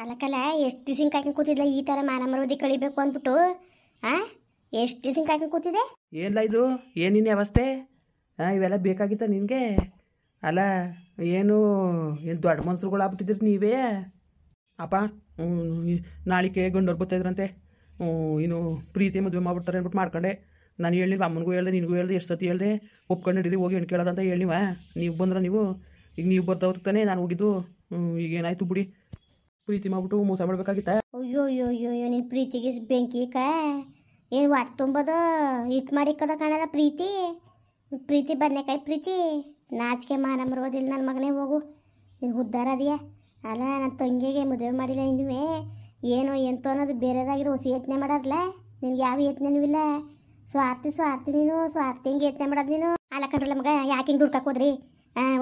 ಅಲ್ಲಕ್ಕಲ್ಲ ಎಷ್ಟು ದಿವ್ಸ ಕಾಯ್ಕೊಂಡು ಕೂತಿದ್ಲ ಈ ಥರ ಮಾನ ಮರ್ಯಾದೆ ಕಳಿಬೇಕು ಅಂದ್ಬಿಟ್ಟು. ಆ ಎಷ್ಟು ದಿವ್ಸ ಕಾಯ್ಕೊಂಡು ಕೂತಿದೆ. ಏನಿಲ್ಲ ಇದು ಏನಿನ ಅವಸ್ಥೆ? ಇವೆಲ್ಲ ಬೇಕಾಗಿತ್ತ ನಿನಗೆ? ಅಲ್ಲ ಏನು ದೊಡ್ಡ ಮನ್ಸರುಗಳು ಆಗ್ಬಿಟ್ಟಿದ್ರಿ ನೀವೇ. ಅಪ್ಪ ನಾಳಿಕೆ ಗಂಡವ್ರು ಬರ್ತಾಯಿದ್ರಂತೆ. ಇನ್ನು ಪ್ರೀತಿ ಮದುವೆ ಮಾಡ್ಬಿಡ್ತಾರೆ ಅಂದ್ಬಿಟ್ಟು ಮಾಡ್ಕೊಂಡೆ. ನಾನು ಹೇಳಿಲ್ವ ಅಮ್ಮನಿಗೂ ಹೇಳ್ದೆ, ನಿನಗೂ ಹೇಳ್ದೆ, ಎಷ್ಟು ಸತಿ ಹೇಳ್ದೆ ಒಪ್ಕೊಂಡು ಹಿಡೀರಿ ಹೋಗಿ ಹೆಣ್ಣು ಕೇಳೋದಂತ ಹೇಳಿವ. ನೀವು ಬಂದ್ರೆ ಈಗ ನೀವು ಬರ್ದವ್ರು ತಾನೇ ನಾನು ಹೋಗಿದ್ದು. ಈಗೇನಾಯ್ತು ಬಿಡಿ, ಪ್ರೀತಿ ಮಾಡ್ಬಿಟ್ಟು ಮೋಸ ಮಾಡ್ಬೇಕಾಗಿತ್ತ? ಅಯ್ಯೋ ಅಯ್ಯೋ ಅಯ್ಯೋ ಅಯ್ಯೋ ನಿನ್ನ ಪ್ರೀತಿಗೆ ಬೆಂಕಿ ಏನು ಒಟ್ಟು ತುಂಬೋದು ಹಿಟ್ಟು ಮಾಡಿಕ್ಕದ ಕಾಣಲ್ಲ ಪ್ರೀತಿ. ಪ್ರೀತಿ ಬನ್ನೇಕಾಯಿ ಪ್ರೀತಿ. ನಾಚಿಕೆ ಮಾನ ಮರೋದಿಲ್ಲ ನನ್ನ ಮಗನೇ ಹೋಗು. ನೀನು ಉದ್ಧಾರ ಅದೆಯಾ? ಅಲ್ಲ ನನ್ನ ತಂಗಿಗೆ ಮದುವೆ ಮಾಡಿಲ್ಲ ಇನ್ನುವೇ ಏನೋ ಎಂತೋ ಅನ್ನೋದು ಬೇರೆದಾಗಿರೋ ಹೊಸ ಯತ್ನೆ ಮಾಡೋದ್ಲ. ನಿನ್ಗೆ ಯಾವ ಯತ್ನೆನೂ ಇಲ್ಲ. ಸ್ವಾರ್ಥಿ ಸ್ವಾರ್ಥಿ ನೀನು ಸ್ವಾರ್ಥಿ ಹಿಂಗೆ ಯತ್ನೆ ಮಾಡೋದು ನೀನು. ಅಲ್ಲ ಕಂಡ್ರಲ್ಲ ಮಗ ಯಾಕೆ ಹಿಂಗೆ ದುಡ್ಕಕ್ಕೆ ಹೋದ್ರಿ?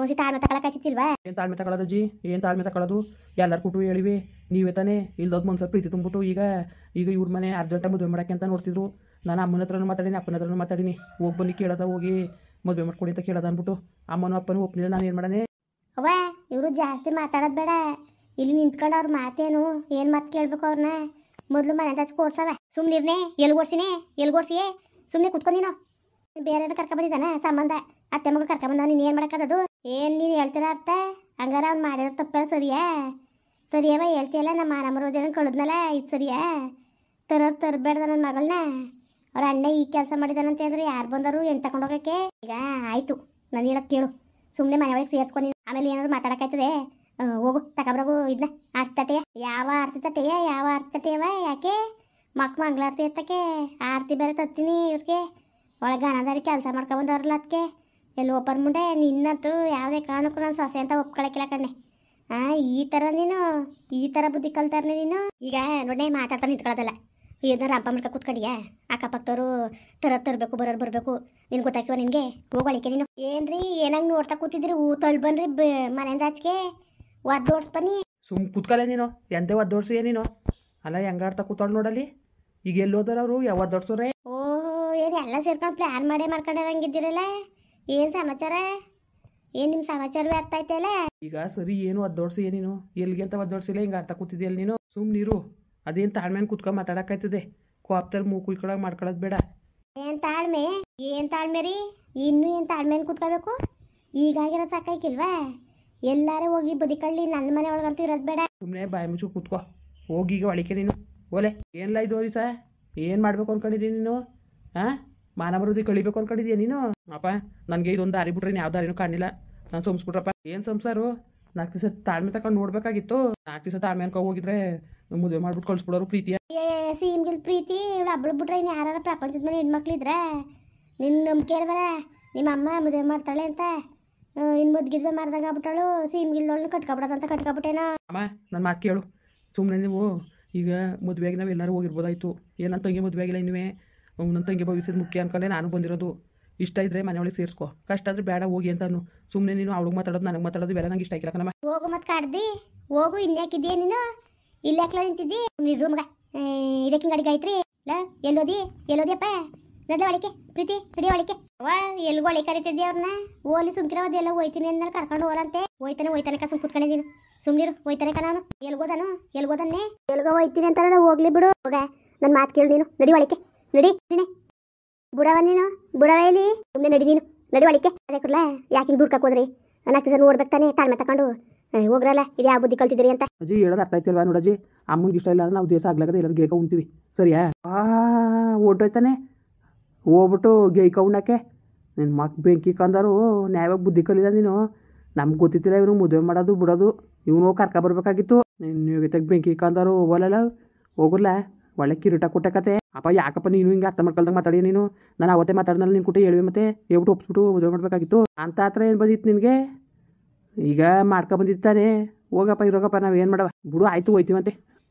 ಹೊಸ ತಾಳ್ಮೆ ತಗೊಳಕ್ಕಾಯ್ತಿಲ್ವಾ? ಏನು ತಾಳ್ಮೆ ತಗೊಳ್ಳೋದು ಅಜ್ಜಿ? ಏನು ತಾಳ್ಮೆ ತಗೊಳ್ಳೋದು? ಎಲ್ಲರೂ ಕೊಟ್ಟು ಹೇಳಿವಿ, ನೀವೇ ತಾನೇ ಇಲ್ದೋದು ಮನ್ಸಲ್ಲಿ ಪ್ರೀತಿ ತುಂಬಿಟ್ಟು ಈಗ ಇವ್ರ ಮನೆ ಅರ್ಜೆಂಟಾಗಿ ಮದುವೆ ಮಾಡೋಕ್ಕೆ ಅಂತ ನೋಡ್ತಿದ್ರು. ನಾನು ಅಮ್ಮನ ಹತ್ರನೂ ಮಾತಾಡೀನಿ, ಅಪ್ಪನ ಹತ್ರನೂ ಮಾತಾಡೀನಿ. ಹೋಗಿ ಬನ್ನಿ ಕೇಳೋದ, ಹೋಗಿ ಮದುವೆ ಮಾಡ್ಕೊಡಿ ಅಂತ ಕೇಳೋದ ಅಂದ್ಬಿಟ್ಟು ಅಮ್ಮನೂ ಅಪ್ಪನೂ ಒಪ್ಪನಿಲ್ಲ. ನಾನು ಏನು ಮಾಡಾನೆ? ಅವ್ವ ಇವರು ಜಾಸ್ತಿ ಮಾತಾಡೋದು ಬೇಡ. ಇಲ್ಲಿ ನಿಂತ್ಕೊಂಡು ಅವ್ರ ಮಾತೇನು ಏನು ಮಾತು ಕೇಳಬೇಕು ಅವ್ರನ್ನ. ಮೊದಲು ಮನೆ ಹಚ್ಚಿ ಕೊಡ್ಸವ. ಸುಮ್ಮನಿರ್ನೇ ಎಲ್ಗೋಡ್ಸಿನೇ ಎಲ್ಗೋಡ್ಸಿಯೇ ಸುಮ್ಮನೆ ಕುತ್ಕೊಂಡು ನೀನು ಬೇರೆ ಕರ್ಕೊಂಬಂದಿದ್ದಾನೆ ಸಂಬಂಧ. ಅತ್ತೆ ಮಗಳು ಕರ್ಕೊಂಬಂದ ನೀನು ಏನು ಮಾಡೋಕ್ಕದು? ಏನು ನೀನು ಹೇಳ್ತೀರ ಅರ್ಥ? ಹಂಗಾರ ಅವ್ನು ಮಾಡಿರೋ ತಪ್ಪಲ್ಲ ಸರಿಯಾ? ಸರಿಯವ ಹೇಳ್ತೀಯಲ್ಲ. ನಮ್ಮ ಮಾನ ಮರೋದೇನ ಕಳೆದ್ನಲ್ಲ ಇದು ಸರಿಯಾ? ತರಬೇಡ್ದ ನನ್ನ ಮಗಳನ್ನ. ಅವ್ರ ಅಣ್ಣ ಈ ಕೆಲಸ ಮಾಡಿದಾನಂತ ಅಂದ್ರೆ ಯಾರು ಬಂದರು ಹೆಣ್ಣು ತಗೊಂಡೋಗಕ್ಕೆ? ಈಗ ಆಯಿತು, ನಾನು ಹೇಳಕ್ಕೆ ಕೇಳು. ಸುಮ್ಮನೆ ಮನೆ ಒಳಗೆ ಸೇರಿಸ್ಕೊಂಡು ಆಮೇಲೆ ಏನಾದ್ರು ಮಾತಾಡೋಕ್ಕಾಯ್ತದೆ? ಹೋಗು ತಗೊಬ್ರಗು ಇದನ್ನ ಆರ್ತಿ ತಟ್ಟೆಯ. ಯಾವ ಆರ್ತಿ ತಟ್ಟೆಯ? ಯಾವ ಆರ್ತಿ ತಟ್ಟೆಯವ? ಯಾಕೆ ಮಂಗಳಾರತಿ ಎತ್ತಕ್ಕೆ ಆರತಿ ಬೇರೆ ತತ್ತೀನಿ ಇವ್ರಿಗೆ. ಒಳಗೆ ಅನಾದಾರಿ ಕೆಲಸ ಮಾಡ್ಕೊಬಂದವ್ರಲ್ಲ ಅದಕ್ಕೆ. ಎಲ್ಲಿ ಒಬ್ಬರ ಮುಂದೆ ನಿನ್ನಂತೂ ಯಾವುದೇ ಕಾರಣಕ್ಕೂ ನಾನು ಸೊಸೆ ಅಂತ ಒಪ್ಕೊಳಕ್ಕಿಲ್ಲ ಕಣ್ಣೆ. ಈ ಥರ ನೀನು ಈ ಥರ ಬುದ್ಧಿ ಕಲ್ತಾರನೆ ನೀನು. ಈಗ ನೋಡೇ ಮಾತಾಡ್ತಾ ನಿಂತ್ಕೊಳ್ಳೋದಲ್ಲ. ಏನಾರು ಹಬ್ಬ ಮಾಡ್ಕೊ ಕೂತ್ಕೊಂಡಿಯಾ? ಅಕ್ಕಪಕ್ಕದವರು ತರಬೇಕು ಬರಬೇಕು. ನಿನ್ಗೆ ಗೊತ್ತಾಕಿವ ನಿನಗೆ? ಹೋಗೊಳಿಕೆ ನೀನು. ಏನ್ರಿ ಏನಂಗೆ ನೋಡ್ತಾ ಕೂತಿದ್ರಿ? ತೊಳ್ ಬನ್ರಿ ಮನೆಯಿಂದ ಆಚೆಗೆ ಒದ್ದೋಡ್ಸ್ ಬನ್ನಿ. ಕೂತ್ಕಲೆ ನೀನು ಎಂತೆ ಒದ್ದೋಡ್ಸಿ ನೀನು. ಅಲ್ಲ ಹೆಂಗಾಡ್ತಾ ಕೂತಾಳು ನೋಡಲ್ಲಿ. ಈಗ ಎಲ್ಲೋದಾರ ಅವರು ಯಾವ ಒದ್ದೋಡ್ಸೋರೆ? ಓಹೋ ಏನು ಎಲ್ಲ ಸೇರ್ಕೊಂಡು ಪ್ಲ್ಯಾನ್ ಮಾಡ್ಕೊಂಡಿರಂಗಿದ್ದೀರಲ್ಲ. ಏನು ಸಮಾಚಾರ? ಏನು ನಿಮ್ಮ ಸಮಾಚಾರವೇ ಅರ್ಥ ಆಯ್ತಲ್ಲ. ಈಗ ಸರಿ ಏನು ಒದ್ದೋಡ್ಸಿ ನೀನು? ಎಲ್ಲಿಗೆ ಅಂತ ಒದ್ದೋಡ್ಸಿಲ್ಲ, ಹಿಂಗೆ ಅರ್ಥ ಕೂತಿದ್ಯಲ್ಲ ನೀನು. ನೀರು ಅದೇನು ತಾಳ್ಮೆನ ಕುತ್ಕೊಂಡು ಮಾತಾಡೋಕ್ಕಾಯ್ತದೆ? ಕೋಪ್ತಲ್ಲಿ ಮೂಗು ಕುಯ್ಕೊಳಗೆ ಮಾಡ್ಕೊಳ್ಳೋದು ಬೇಡ. ಏನು ತಾಳ್ಮೆ ರೀ? ಇನ್ನೂ ಏನು ತಾಳ್ಮೆನ ಕೂತ್ಕೋಬೇಕು? ಈಗಾಗಿರೋ ಸಾಕಾಯ್ಕಿಲ್ವಾ? ಎಲ್ಲಾರು ಹೋಗಿ ಬದಿಕಳ್ಳಿ ನನ್ನ ಮನೆ ಒಳಗಂತೂ ಇರೋದು ಬೇಡ. ಸುಮ್ಮನೆ ಬಾಯಿ ಮುಚ್ಚು ಕೂತ್ಕೋ. ಹೋಗೀಗ ಒಳಿಕೆ ನೀನು ಓಲೆ. ಏನಿಲ್ಲ ಇದು ದಿವಸ ಏನು ಮಾಡಬೇಕು ಅಂದ್ಕೊಂಡಿದ್ದೀನಿ ನೀನು? ಮಾನ ಮರ್ಯಾದೆ ಕಳಿಬೇಕು ಅಂದ್ಕೊಂಡಿದ್ಯಾ ನೀನು? ಅಪ್ಪ ನನಗೆ ಇದೊಂದು ದಾರಿ ಬಿಟ್ರೆ ಯಾವ ದಾರಿನೂ ಕಾಣಿಲ್ಲ. ನಾನು ಸಂಸ್ಬಿಟ್ರಪ್ಪ. ಏನು ಸಂಸಾರು? 4 ದಿವಸ ತಾಳ್ಮೆ ತಗೊಂಡು ನೋಡ್ಬೇಕಾಗಿತ್ತು. 4 ದಿವಸ ತಾಳ್ಮೆ ಅನ್ಕೊ ಹೋಗಿದ್ರೆ ಮದುವೆ ಮಾಡ್ಬಿಟ್ಟು ಕಳಿಸ್ಬಿಡೋರು ಪ್ರೀತಿಯ. ಸೀಮ್ಗಿಲ್ ಪ್ರೀತಿ ಇವಳು ಹಬ್ಬಳು ಬಿಟ್ರೆ ಇನ್ನು ಯಾರು ಪ್ರಪಂಚದ ಮೇಲೆ ಹೆಣ್ಮಕ್ಳಿದ್ರ ನಿನ್ನ ನಂಬಿಕೆ ಇಲ್ವಲ್ಲ? ನಿಮ್ಮ ಅಮ್ಮ ಮದುವೆ ಮಾಡ್ತಾಳೆ ಅಂತ ಇನ್ನು ಮುದ್ಗಿದ್ವೆ ಮಾಡ್ದಾಗ ಆಗ್ಬಿಟ್ಟಳು. ಸೀಮ್ಗಿಲ್ದವಳನ್ನ ಕಟ್ಕೊಬಿಡೋದಂತ ಕಟ್ಕೊಬಿಟ್ಟೇನ? ಅಮ್ಮ ನನ್ನ ಮಾತು ಕೇಳು. ಸುಮ್ಮನೆ ನೀವು ಈಗ ಮದುವೆಗೆ ನಾವು ಎಲ್ಲರೂ ಹೋಗಿರ್ಬೋದಾಯ್ತು. ಏನು ನನ್ನ ತಂಗಿ ಮದುವೆ ಆಗಿಲ್ಲ ಇನ್ನುವೇ. ನನ್ನ ತಂಗಿ ಭವಿಷ್ಯದ ಮುಖ್ಯ ಅಂದ್ಕೊಂಡೆ ನಾನು ಬಂದಿರೋದು. ಇಷ್ಟ ಇದ್ದರೆ ಮನೆಯೊಳಗೆ ಸೇರಿಸ್ಕೊ, ಕಷ್ಟ ಆದರೆ ಬೇಡ ಹೋಗಿ ಅಂತಾನು. ಸುಮ್ಮನೆ ನೀನು ಅವಳಿಗೆ ಮಾತಾಡೋದು ನನಗೆ ಮಾತಾಡೋದು ಇವೆಲ್ಲ ನಂಗೆ ಇಷ್ಟ ಆಗಿಲ್ಲ ಕಣಮ್ಮ. ಹೋಗು ಮತ್ತೆ ಕಾಡ್ದಿ ಹೋಗು. ಇನ್ಯಾಕಿದ್ದೀಯ ನೀನು? ಇಲ್ಲಿ ಯಾಕೆ ನಿಂತಿದ್ದಿ? ನಿರು ಮಗ ಇದಕ್ಕೆ ಗಾಡಿ ಗಾಯ್ತ್ರಿ ಇಲ್ಲ. ಎಲ್ಲೋದಿಯಪ್ಪ? ನಡ್ಲೆ ಒಳಿಕೆ ಪ್ರೀತಿ ನಡಿ ಒಳಿಕೆ. ಅವ್ವ ಎಲ್ಗೂ ಒಳಿ ಕರಿತಿದ್ದಿ ಅವ್ರನ್ನ? ಓಲಿ ಸುಮ್ಕಿರೋದೆಲ್ಲ ಹೋಯ್ತೀನಿ ಅಂದ್ಮೇಲೆ ಕರ್ಕೊಂಡು ಹೋಗಂತೆ. ಹೋಯ್ತಾನೆ ಕಸ ಕುತ್ಕೊಂಡಿದ್ದೀನಿ. ಸುಮ್ನಿರು ಹೋಯ್ತಾನೆ ಕಣ ಅವನು. ಎಲ್ಗೋದನ್ನೇ ಎಲ್ಗೋ ಹೋಯ್ತೀನಿ ಅಂತಾರ. ಹೋಗ್ಲಿ ಬಿಡು. ಹೋಗ ನನ್ನ ಮಾತು ಕೇಳು ನೀನು. ನಡಿ ಒಳಿಕೆ ನಡಿ. ಬುಡವ ನೀನು ಬುಡವ ಇಲ್ಲಿ. ಸುಮ್ಮನೆ ನಡಿ ನೀನು ನಡಿ ಒಳಿಕೆ. ಅದೇ ಕೊಡ್ಲ ಯಾಕೆ ಹಿಂಗೆ ದುಡ್ಕಕ್ಕೆ ಹೋದ್ರಿ? 4 ದಿವಸ ನೋಡ್ಬೇಕು ತಾನೆ ತಾಳ್ಮೆ ತಗೊಂಡು ಹೋಗ್ರಲ್ಲ. ಇದು ಯಾವ ಬುದ್ಧಿ ಕಲ್ತಿದ್ರಿ ಅಂತ ಅಜ್ಜಿ ಹೇಳೋದು ಅರ್ಥ ಆಯ್ತಲ್ವಾ? ನೋಡಜ್ಜಿ ಅಮ್ಮಂಗೆ ಇಷ್ಟ ಇಲ್ಲ ಅಂದ್ರೆ ನಾವು ದೇಶ ಆಗ್ಲಾಗದೆ ಎಲ್ಲರೂ ಗೇಕ ಉಣ್ತೀವಿ ಸರಿಯಾ? ಓಟೋಯ್ತಾನೆ ಹೋಗ್ಬಿಟ್ಟು ಗೇಕ ಉಣ್ಣಕ್ಕೆ ನಿನ್ನ ಬೆಂಕಿ ಕಂದರು. ನ್ಯಾಯವಾಗಿ ಬುದ್ಧಿ ಕಲಿಲ್ಲ ನೀನು. ನಮ್ಗೆ ಗೊತ್ತಿತ್ತಿಲ್ಲ ಇವನು ಮದುವೆ ಮಾಡೋದು ಬಿಡೋದು. ಇವನು ಕರ್ಕ ಬರ್ಬೇಕಾಗಿತ್ತು. ನಿನ್ನ ತೆಗೆ ಬೆಂಕಿ ಕಂದರು ಹೋಗಲ್ಲ ಹೋಗಲ್ಲ. ಒಳ್ಳೆ ಕಿರೀಟ ಕೊಟ್ಟಕತೆ. ಅಪ್ಪ ಯಾಕಪ್ಪ ನೀನು ಹಿಂಗೆ ಅರ್ಥ ಮಾಡ್ಕೊಳ್ದಂಗೆ ಮಾತಾಡಿ ನೀನು? ನಾನು ಅವತ್ತೇ ಮಾತಾಡ್ದಲ್ಲ ನಿನ್ನ ಕುಟೆ ಹೇಳುವೆ ಮತ್ತೆ ಹೇಳ್ಬಿಟ್ಟು ಒಪ್ಸ್ಬಿಟ್ಟು ಮದುವೆ ಮಾಡಬೇಕಾಗಿತ್ತು ಅಂತ ಹತ್ರ ಏನು ಬಂದಿತ್ತು ನಿನಗೆ? ಈಗ ಮಾಡ್ಕೊಬಂದಿರ್ತಾನೆ. ಹೋಗಪ್ಪ ಇರೋಗಪ್ಪ ನಾವು ಏನು ಮಾಡವ ಬಿಡು. ಆಯಿತು ಹೋಯ್ತೀವಂತೆ.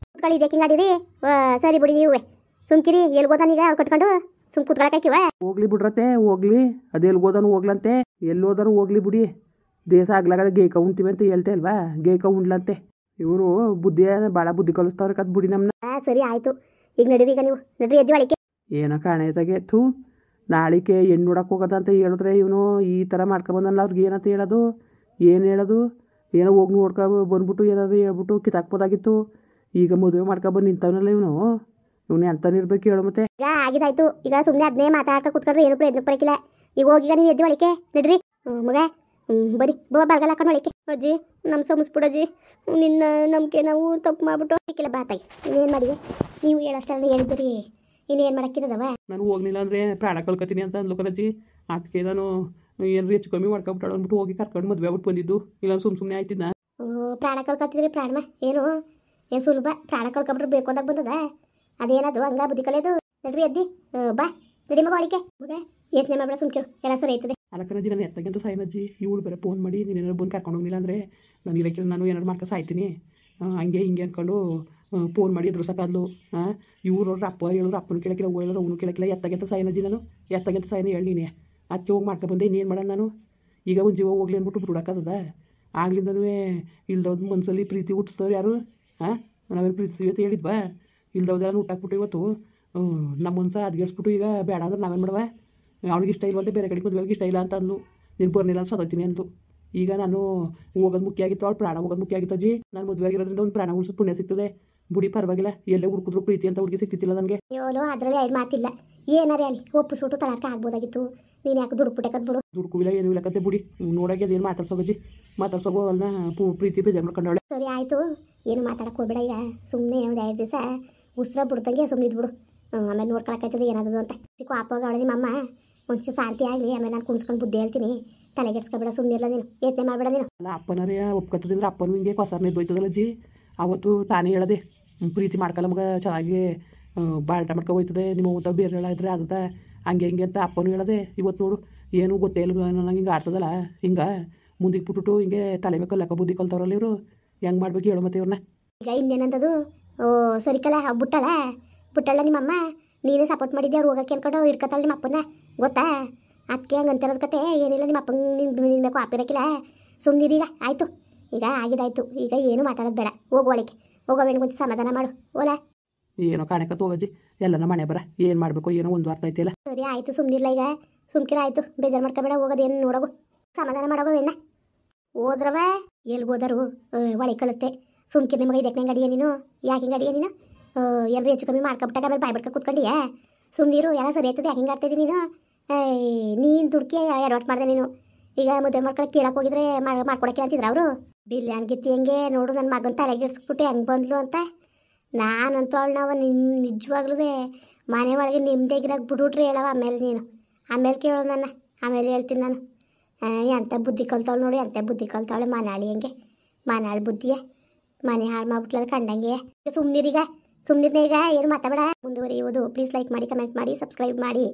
ಇದಕ್ಕೆ ನಡೀರಿ ಸರಿ ಬಿಡಿ. ನೀವೇ ಸುಮ್ಕಿರಿ. ಎಲ್ಗೋದಾನೀಗ ಅವ್ರು ಕಟ್ಕೊಂಡು ಸುಮ್ ಕೂತ್ಕೊಳಕ್ಕಿವ? ಹೋಗ್ಲಿ ಬಿಡ್ರತ್ತೆ ಹೋಗ್ಲಿ. ಅದು ಎಲ್ಗೋದನು ಹೋಗ್ಲಂತೆ. ಎಲ್ಲೋದಾರು ಹೋಗ್ಲಿ ಬಿಡಿ. ದೇಶ ಆಗ್ಲಾಗದ ಗೇಕ ಉಣ್ತೀವಿ ಅಂತ ಹೇಳ್ತೆ ಅಲ್ವಾ? ಗೇಕ ಉಣ್ಲಂತೆ. ಇವರು ಬುದ್ಧಿ ಭಾಳ ಬುದ್ಧಿ ಕಲಿಸ್ತಾವ್ರೆ ಕತ್ ಬಿಡಿ ನಮ್ಮನ್ನ. ಸರಿ ಆಯಿತು. ಈಗ ನಡೀರಿ. ಈಗ ನೀವು ನಡ್ರಿ ಎದ್ದಿ ಒಳಿಕೆ. ಏನೋ ಕಾಣೆತಾಗೆ ಥೂ ನಾಳಿಕೆ ಹೆಣ್ಣು ನೋಡಕ್ಕೆ ಹೋಗೋದಂತ ಹೇಳಿದ್ರೆ ಇವನು ಈ ಥರ ಮಾಡ್ಕೊಬಂದಲ್ಲ. ಅವ್ರಿಗೆ ಏನಂತ ಹೇಳೋದು? ಏನು ಹೇಳೋದು? ಏನೋ ಹೋಗಿ ನೋಡ್ಕೊ ಬಂದ್ಬಿಟ್ಟು ಏನಾದ್ರು ಹೇಳ್ಬಿಟ್ಟು ಕಿತ್ತಾಕ್ಬೋದಾಗಿತ್ತು. ಈಗ ಮದುವೆ ಮಾಡ್ಕೊಬಂದು ನಿಂತವನಲ್ಲ ಇವನು ಎಂತನಿರ್ಬೇಕು ಹೇಳು ಮತ್ತೆ. ಈಗ ಆಗಿದಾಯ್ತು. ಈಗ ಸುಮ್ಮನೆ ಅದನ್ನೇ ಮಾತಾಡ್ಕ ಕೂತ್ಕೊಂಡ್ರೆ ಏನು ಪ್ರಯತ್ನ ಬರಕಿಲ್ಲ. ಈಗ ಹೋಗೀಗ ನೀವು ಎದ್ದು ಒಳಕ್ಕೆ ನಡ್ರಿ ಮಗ. ಬರೀ ಬರಗಲ್ಲ ಹಾಕೊಂಡು ಒಳಕ್ಕೆ. ಅಜ್ಜಿ ನಮ್ಮ ಸಮಸ್ಬಿಡಜ್ಜಿ, ನಿನ್ನ ನಂಬಿಕೆ ನಾವು ತಪ್ಪು ಮಾಡ್ಬಿಟ್ಟು ಸಿಕ್ಕಿಲ್ಲ ಬಾತಾಗಿ. ಇನ್ನೇನು ಮಾಡಿ ನೀವು ಹೇಳೋಷ್ಟೆಲ್ಲ ಹೇಳಿದ್ರಿ, ಇನ್ನೇನು ಮಾಡೋಕ್ಕಿರೋದವ. ನಾನು ಹೋಗ್ಲಿಲ್ಲ ಅಂದರೆ ಪ್ರಾಣ ಕಳ್ಕೊತೀನಿ ಅಂತ ಅಂದ್ಲು ಕಣಜ್ಜಿ. ಅದಕ್ಕೆ ನಾನು ಏನಾರು ಹೆಚ್ಚು ಕಮ್ಮಿ ಮಾಡ್ಕೊಬಿಟ್ಟಾಳು ಅಂದ್ಬಿಟ್ಟು ಹೋಗಿ ಕರ್ಕೊಂಡು ಮದುವೆ ಆಗ್ಬಿಟ್ಟು ಬಂದಿದ್ದು. ಇಲ್ಲ ಸುಮ್ಮನೆ ಆಯ್ತಿದ್ನ. ಪ್ರಾಣ ಕಳ್ಕೊತಿದ್ರಿ ಪ್ರಾಣಮ್ಮ ಏನು ಸುಲಭ. ಪ್ರಾಣ ಕಳ್ಕೊಬಿಟ್ರೆ ಬೇಕು ಅಂದಾಗ ಬಂದದ ಅದೇನದು ಹಂಗ ಬುದ್ಧಿ ಕಲಿಯೋದು. ನಡ್ರಿ ಎದ್ದಿ ಬಾ ನಡಿ ಮಗ ಒಳಿಕೆ ಮಗ. ಯೋಚನೆ ಮಾಡ್ಬೇಡ ಸುಮ್ಕಿರು, ಎಲ್ಲ ಸರಿ ಆಯ್ತದೆ. ಅಲ್ಲ ಕಣಜ್ಜಿ, ನಾನು ಎತ್ತಗಂತ ಸಾಯಿನಜ್ಜಿ. ಇವಳು ಬೇರೆ ಫೋನ್ ಮಾಡಿ ನೀನು ಏನಾರು ಬಂದು ಕರ್ಕೊಂಡು ಹೋಗಿಲ್ಲ ಅಂದರೆ ನಾನು ಇರಕ್ಕೆ ನಾನು ಏನಾರು ಮಾಡ್ಕೊ ಸಾಯ್ತೀನಿ ಹಂಗೆ ಹಿಂಗೆ ಅಂದ್ಕೊಂಡು ಫೋನ್ ಮಾಡಿ ಎದುರಿಸೋಕ್ಕಾದ್ಲು. ಇವ್ರು ಅಪ್ಪ ಹೇಳಿದ್ರು, ಅಪ್ಪನ ಕೇಳಕ್ಕಿಲ್ಲ, ಹೇಳಿದ್ರು ಅವನು ಕೇಳಕ್ಕಿಲ್ಲ. ಎತ್ತಗಂತ ಸಾಯಿನಜ್ಜಿ, ನಾನು ಎತ್ತಗಂತ ಸಾಯಿನ ಹೇಳಿ ನೀನೆ. ಅದಕ್ಕೆ ಹೋಗಿ ಮಾಡ್ಕೊಬಂದೆ. ಇನ್ನೇನು ಮಾಡೋಣ ನಾನು. ಈಗ ಒಂದು ಜೀವ ಹೋಗ್ಲಿ ಅಂದ್ಬಿಟ್ಟು ಬಿಡೋಕ್ಕದ. ಆಗ್ಲಿಂದನೂ ಇಲ್ದವ್ದು ಮನಸ್ಸಲ್ಲಿ ಪ್ರೀತಿ ಹುಟ್ಟಿಸ್ತವ್ರು ಯಾರು? ನಾವೇನು ಪ್ರೀತಿಸ್ತೀವಿ ಅಂತ ಹೇಳಿದ್ವಾ? ಇಲ್ದವ್ದೆಲ್ಲ ಹುಟ್ಟಾಕ್ಬಿಟ್ಟು ಇವತ್ತು ನಮ್ಮ ಮನ್ಸ ಅದ್ಗೆಡ್ಸ್ಬಿಟ್ಟು ಈಗ ಬೇಡ ಅಂದ್ರೆ ನಾವೇನು ಮಾಡುವ? ಅವ್ನಿಗೆ ಇಷ್ಟ ಇಲ್ವಂತೆ, ಬೇರೆ ಕಡೆಗೆ ಮದುವೆಗೆ ಇಷ್ಟ ಇಲ್ಲ ಅಂತ ಅಂದ್ಲು. ನೀನು ಬರ್ನಿಲ್ಲ ಅಂತ ಸದೋತೀನಿ ಅಂತು. ಈಗ ನಾನು ಹೋಗೋದು ಮುಖ್ಯ ಆಗಿತ್ತು, ಅವ್ಳು ಪ್ರಾಣ ಹೋಗೋದು ಮುಖ್ಯ ಆಗಿತ್ತು ಅಜ್ಜಿ. ನಾನು ಮದುವೆ ಆಗಿರೋದ್ರಿಂದ ಒಂದು ಪ್ರಾಣ ಉಳಿಸೋದು ಪುಣ್ಯ ಸಿಗ್ತದೆ. ಬುಡಿ ಪರವಾಗಿಲ್ಲ, ಎಲ್ಲೇ ಹುಡುಕಿದ್ರು ಪ್ರೀತಿ ಅಂತ ಹುಡುಗಿ ಸಿಗ್ತಿಲ್ಲ ನನಗೆ. ಯೋಲೋ ಅದರಲ್ಲಿ ಎರಡು ಮಾತಿಲ್ಲ. ಏನಾರೇ ಅಲ್ಲಿ ಒಪ್ಪಿಸ್ಬಿಟ್ಟು ತಳಕ ಆಗ್ಬೋದಾಗಿತ್ತು. ನೀನು ಯಾಕೆ ದುಡ್ಡು ಬಿಡು. ದುಡ್ಕುವಿಲ್ಲ ಏನೂ ಇಲ್ಲ ಕತೆ ಬುಡಿ. ನೋಡೋಕೆ ಅದೇನು ಮಾತಾಡ್ಸೋಗಜ್ಜಿ, ಮಾತಾಡ್ಸೋಗೋ ಅಲ್ಲ ಪ್ರೀತಿ ಬೇಜಾರು ಮಾಡ್ಕೊಂಡವಳೆ. ಸರಿ ಆಯಿತು, ಏನು ಮಾತಾಡಕ್ಕೆ ಹೋಗ್ಬೇಡ. ಈಗ ಸುಮ್ಮನೆ ಒಂದು 2 ದಿವಸ ಉಸಿರ ಬಿಡ್ದಂಗೆ ಸುಮ್ಮನೆ ಇದ್ಬಿಡು. ಆಮೇಲೆ ನೋಡ್ಕೊಳಕ್ಕಾಯ್ತದೆ ಏನಾದ್ರು ಅಂತ. ಚಿಕ್ಕ ಅಪ್ಪಾಗ ಅವಳೆ ನಿಮ್ಮಮ್ಮ ಒಂಚೂರು ಶಾಂತಿ ಆಗಲಿ, ಆಮೇಲೆ ನಾನು ಕುಣಿಸ್ಕೊಂಡು ಬುದ್ಧಿ ಹೇಳ್ತೀನಿ. ತಲೆಗೆಡ್ಸ್ಕೊಬೇಡ, ಸುಮ್ಮನಿರಲ್ಲ ನೀನು, ಯೋಚನೆ ಮಾಡಬೇಡ ನೀನು. ಅಲ್ಲ ಅಪ್ಪನರೇ ಒಪ್ಕೊತದಂದ್ರೆ ಅಪ್ಪನೂ ಹಿಂಗೆ ಕೊಸರ್ನೇ ಹೋಯ್ತದಲ್ಲ ಅಜ್ಜಿ. ಅವತ್ತು ತಾನೇ ಹೇಳದೆ ಪ್ರೀತಿ ಮಾಡ್ಕಲ್ಲ ಮಗ, ಚೆನ್ನಾಗಿ ಬಾಳ್ಟ ಮಾಡ್ಕೊ ಹೋಯ್ತದೆ, ನಿಮ್ಮ ಊಟ ಬೇರೆ ಹೇಳಿದ್ರೆ ಆಗುತ್ತೆ ಹಂಗೆ ಹಿಂಗೆ ಅಂತ ಅಪ್ಪನೂ ಹೇಳದೆ. ಇವತ್ತು ನೋಡು ಏನೂ ಗೊತ್ತೇ ಇಲ್ಲ ನಂಗೆ ಹಿಂಗೆ ಆಡ್ತದಲ್ಲ. ಹಿಂಗೆ ಮುಂದಿಗೆ ಬಿಟ್ಬಿಟ್ಟು ಹಿಂಗೆ ತಲೆ ಮೇಲೆ ಕಲ್ಲಕ್ಕ ಬುದ್ಧಿ ಕಲ್ತವ್ರಲ್ಲ ಇವರು. ಹೆಂಗೆ ಮಾಡ್ಬೇಕು ಹೇಳು ಮತ್ತೆ ಇವ್ರನ್ನ. ಈಗ ಇನ್ನೇನಂತದು ಸರಿಕಲ್ಲ ಬಿಟ್ಟಳ ನಿಮ್ಮಮ್ಮ. ನೀನೇ ಸಪೋರ್ಟ್ ಮಾಡಿದ್ದೆ ಅವ್ರು ಹೋಗಕ್ಕೆ ಅನ್ಕೊಂಡು ಇಟ್ಕೊತಾಳೆ ನಿಮ್ಮ ಅಪ್ಪನ, ಗೊತ್ತಾ? ಅದಕ್ಕೆ ಹಂಗೆ ಅಂತಿರೋದು ಕತೆ ಏನಿಲ್ಲ. ನಿಮ್ಮ ಅಪ್ಪಂಗೆ ನಿನ್ಬೇಕು ಆಪಿರಕ್ಕಿಲ್ಲ. ಸುಮ್ಮನಿರೀಗ ಆಯಿತು, ಈಗ ಆಗಿದಾಯ್ತು. ಈಗ ಏನು ಮಾತಾಡೋದು ಬೇಡ, ಹೋಗು ಒಳಗೆ ಹೋಗೋವೇನು ಕೊಂಚ ಸಮಾಧಾನ ಮಾಡು. ಓಲಾ ಏನೋ ಕಾಣಕತ್ತು ಹೋಗಜ್ಜಿ, ಎಲ್ಲನ ಮನೆ ಬರ ಏನು ಮಾಡಬೇಕು ಏನೋ ಒಂದು ಅರ್ಥ ಐತಿಲ್ಲ. ಸರಿ ಆಯಿತು, ಸುಮ್ಮನಿಲ್ಲ. ಈಗ ಸುಮ್ಕಿರ ಆಯಿತು, ಬೇಜಾರು ಮಾಡ್ಕೋಬೇಡ. ಹೋಗೋದೇನು ನೋಡೋಗು, ಸಮಾಧಾನ ಮಾಡೋಗು. ಎಣ್ಣ ಹೋದ್ರವ ಎಲ್ಗೆ ಹೋದರು ಒಳಗೆ ಕಳಿಸ್ತೆ. ಸುಮ್ಕಿರ ನಿಮಗೆ ಇದಕ್ಕೆ ನಂಗೆ ಅಡಿಯ ನೀನು, ಯಾಕೆ ಹಿಂಗೆ ಅಡಿಯ ನೀನು? ಎಲ್ಲರೂ ಹೆಚ್ಚು ಕಮ್ಮಿ ಮಾಡ್ಕೊಬಿಟ್ಟಾಗ ಆಮೇಲೆ ಬಾಯ್ ಬಿಡ್ಕೊ ಕೂತ್ಕೊಂಡಿಯಾ? ಸುಮ್ಮನಿರು, ಎಲ್ಲ ಸರಿ ಆಯ್ತದೆ. ಯಾಕೆ ಹಿಂಗೆ ಆಡ್ತಾಯಿದ್ದೀನಿ ನೀನು? ನೀನು ದುಡ್ಕಿ ಎಡವಟ್ಟು ಮಾಡಿದೆ ನೀನು. ಈಗ ಮದುವೆ ಮಾಡ್ಕೊಳಕ್ಕೆ ಕೇಳಕ್ಕೆ ಹೋಗಿದ್ರೆ ಮಾಡ್ಕೊಡಕ್ಕೆ ಅಂತಿದ್ರು ಅವರು. ಬಿಲ್ಯಾನ್ ಗಿತ್ತಿ ಹೆಂಗೆ ನೋಡು, ನನ್ನ ಮಗನ ತಲೆಗಿಡ್ಸ್ಬಿಟ್ಟು ಹೆಂಗೆ ಬಂದ್ಲು ಅಂತ. ನಾನಂತೂ ಅವಳು ನಿಜವಾಗ್ಲೂ ಮನೆ ಒಳಗೆ ನಿಮ್ದೇಗಿರಾಗ ಬಿಟ್ಬಿಟ್ರೆ ಹೇಳವ. ಆಮೇಲೆ ನೀನು ಆಮೇಲೆ ಕೇಳೋ ನನ್ನ, ಆಮೇಲೆ ಹೇಳ್ತೀನಿ ನಾನು. ಎಂಥ ಬುದ್ಧಿ ಕಲ್ತಾವಳು ನೋಡಿ, ಎಂಥ ಬುದ್ಧಿ ಕಲ್ತಾವಳೆ. ಮನಾಳಿ ಹೆಂಗೆ ಮನಾಳಿ ಬುದ್ಧಿಯ ಮನೆ ಹಾಳು ಮಾಡ್ಬಿಟ್ಲದ ಕಂಡಂಗೆ. ಸುಮ್ಮನಿರೀಗ, ಸುಮ್ಮನಿರ್ನೇ ಈಗ ಏನು ಮಾತಾಡಬೇಡ. ಮುಂದುವರಿಯುವುದು. ಪ್ಲೀಸ್ ಲೈಕ್ ಮಾಡಿ, ಕಮೆಂಟ್ ಮಾಡಿ, ಸಬ್ಸ್ಕ್ರೈಬ್ ಮಾಡಿ.